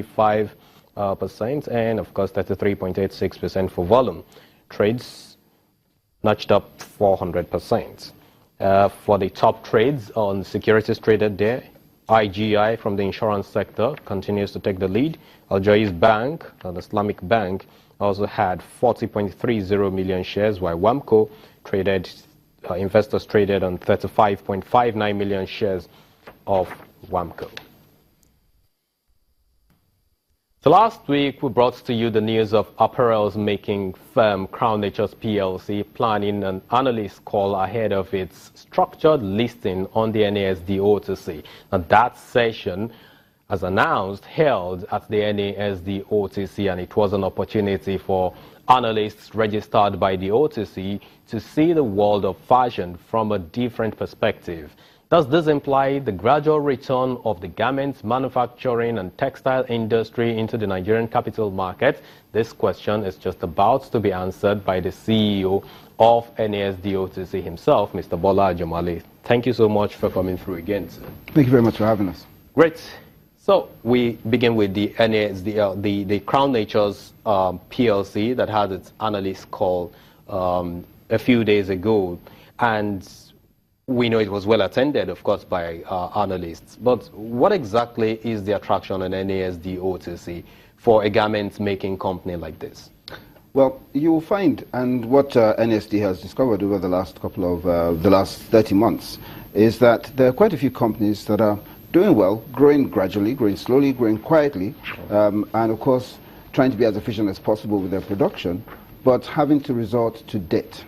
5%, and of course 33.86% for volume. Trades notched up 400%. For the top trades on securities traded there, IGI from the insurance sector continues to take the lead. Al Jais Bank, an Islamic bank, also had 40.30 million shares, while WAMCO traded, investors traded on 35.59 million shares of WAMCO. So last week, we brought to you the news of apparels making firm Crown Natures PLC planning an analyst call ahead of its structured listing on the NASD OTC. And that session, as announced, held at the NASD OTC, and it was an opportunity for analysts registered by the OTC to see the world of fashion from a different perspective. Does this imply the gradual return of the garments, manufacturing and textile industry into the Nigerian capital market? This question is just about to be answered by the CEO of NASD OTC himself, Mr. Bola Ajamale. Thank you so much for coming through again, sir. Thank you very much for having us. Great. So we begin with the NASD, the Crown Natures PLC that had its analyst call a few days ago, and we know it was well attended, of course, by analysts. But what exactly is the attraction on NASD OTC for a garment-making company like this? Well, you will find, and what NASD has discovered over the last the last 30 months, is that there are quite a few companies that are doing well, growing gradually, growing slowly, growing quietly, and of course, trying to be as efficient as possible with their production, but having to resort to debt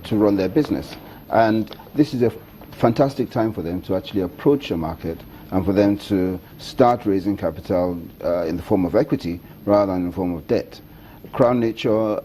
to run their business. And this is a fantastic time for them to actually approach a market and for them to start raising capital in the form of equity rather than in the form of debt. Crown Nature,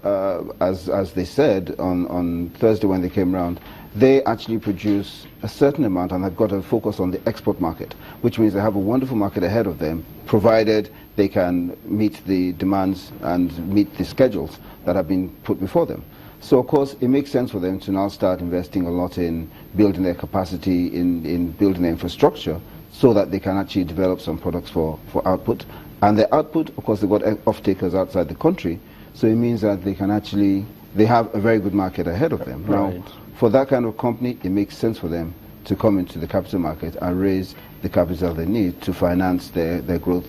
as they said on Thursday when they came around, they actually produce a certain amount and have got to focus on the export market, which means they have a wonderful market ahead of them, provided they can meet the demands and meet the schedules that have been put before them. So, of course, it makes sense for them to now start investing a lot in building their capacity, in building their infrastructure, so that they can actually develop some products for output. And the output, of course, they've got off-takers outside the country, so it means that they can actually, they have a very good market ahead of them. Right. Now, for that kind of company, it makes sense for them to come into the capital market and raise the capital they need to finance their growth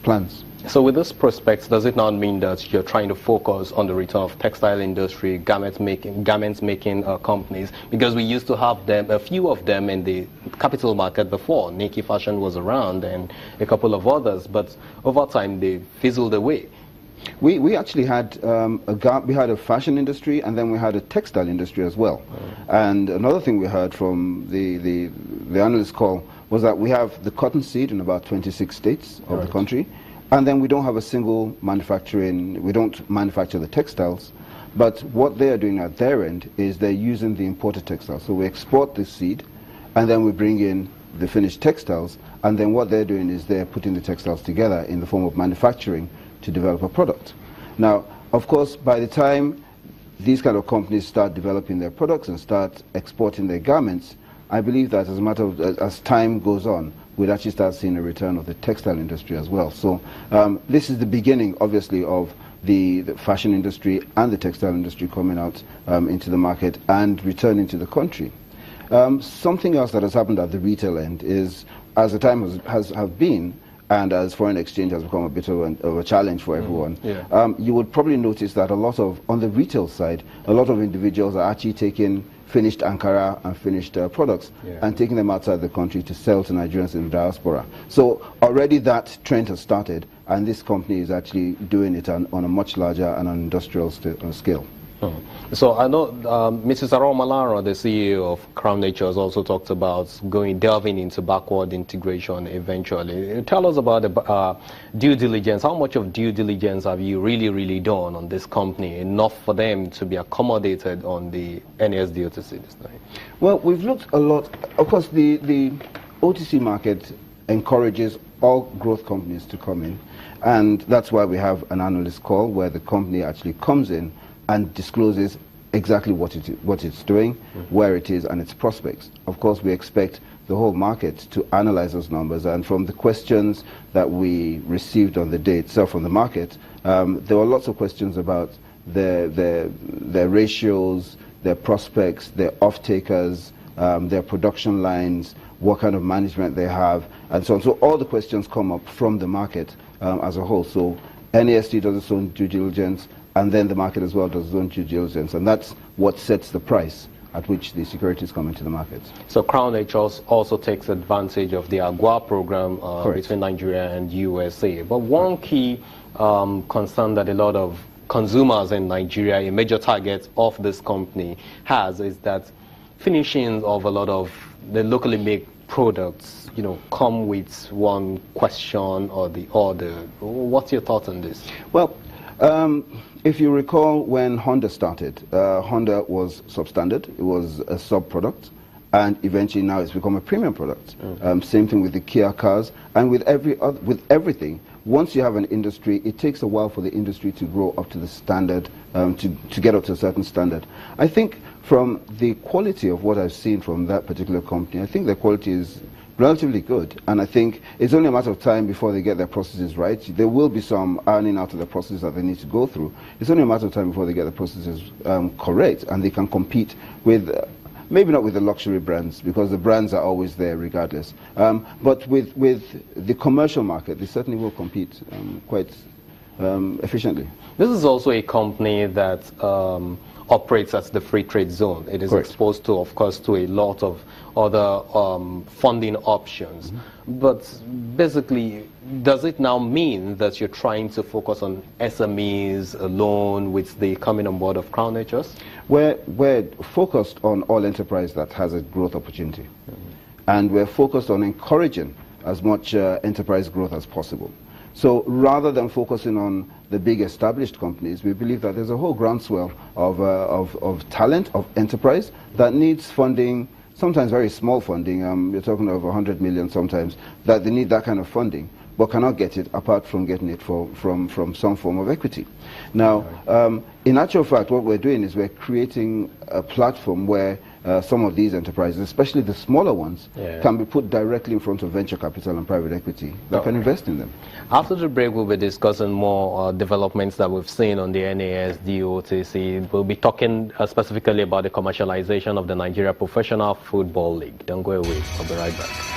plans. So with this prospect, does it not mean that you're trying to focus on the return of textile industry, garments making companies? Because we used to have them, a few of them in the capital market before. Nikki Fashion was around and a couple of others, but over time they fizzled away. We actually had a fashion industry, and then we had a textile industry as well. And another thing we heard from the analyst call was that we have the cotton seed in about 26 states of the country. And then we don't have a single manufacturing, we don't manufacture the textiles, but what they are doing at their end is they're using the imported textiles. So we export the seed, and then we bring in the finished textiles, and then what they're doing is they're putting the textiles together in the form of manufacturing to develop a product. Now, of course, by the time these kind of companies start developing their products and start exporting their garments, I believe that as a matter of, as time goes on, we'd actually start seeing a return of the textile industry as well. So this is the beginning, obviously, of the fashion industry and the textile industry coming out into the market and returning to the country. Something else that has happened at the retail end is, as the time has been, and as foreign exchange has become a bit of a challenge for everyone, you would probably notice that on the retail side, a lot of individuals are actually taking finished Ankara and finished products and taking them outside the country to sell to Nigerians in the diaspora. So already that trend has started, and this company is actually doing it on a much larger and an industrial scale. So I know Mrs. Aromalara, the CEO of Crown Natures, also talked about delving into backward integration eventually. Tell us about the due diligence. How much of due diligence have you really done on this company, enough for them to be accommodated on the NASD OTC this time? Well, we've looked a lot. Of course, the OTC market encourages all growth companies to come in, and that's why we have an analyst call where the company actually comes in and discloses exactly what it's doing, where it is, and its prospects. Of course, we expect the whole market to analyze those numbers. And from the questions that we received on the day itself from the market, there were lots of questions about their ratios, their prospects, their off-takers, their production lines, what kind of management they have, and so on. So all the questions come up from the market as a whole. So NASD does its own due diligence, and then the market as well does its own due diligence, and that's what sets the price at which the securities come into the market. So Crown Natural also takes advantage of the AGUA program between Nigeria and USA. But one key concern that a lot of consumers in Nigeria, a major target of this company, has is that finishings of a lot of the locally made products, come with one question or the other. What's your thought on this? Well, if you recall when Honda started, Honda was substandard. It was a sub-product, and eventually now it's become a premium product. Same thing with the Kia cars, and with everything. Once you have an industry, it takes a while for the industry to grow up to the standard, to get up to a certain standard. I think from the quality of what I've seen from that particular company, I think the quality is relatively good, and I think it's only a matter of time before they get their processes right. There will be some ironing out of the processes that they need to go through. It's only a matter of time before they get the processes correct, and they can compete with, maybe not with the luxury brands, because the brands are always there regardless, but with the commercial market, they certainly will compete quite efficiently. This is also a company that operates as the free trade zone. It is exposed to, of course, to a lot of other funding options. But basically, does it now mean that you're trying to focus on SMEs alone with the coming on board of Crown Natures? We're focused on all enterprise that has a growth opportunity. And we're focused on encouraging as much enterprise growth as possible. So rather than focusing on the big established companies, we believe that there's a whole groundswell of talent, of enterprise that needs funding, sometimes very small funding. You're talking of 100 million sometimes, that they need that kind of funding, but cannot get it apart from getting it from some form of equity. Now, in actual fact, what we're doing is we're creating a platform where some of these enterprises, especially the smaller ones, can be put directly in front of venture capital and private equity that can invest in them. After the break, we'll be discussing more developments that we've seen on the NASD OTC. We'll be talking specifically about the commercialization of the Nigeria Professional Football League. Don't go away. I'll be right back.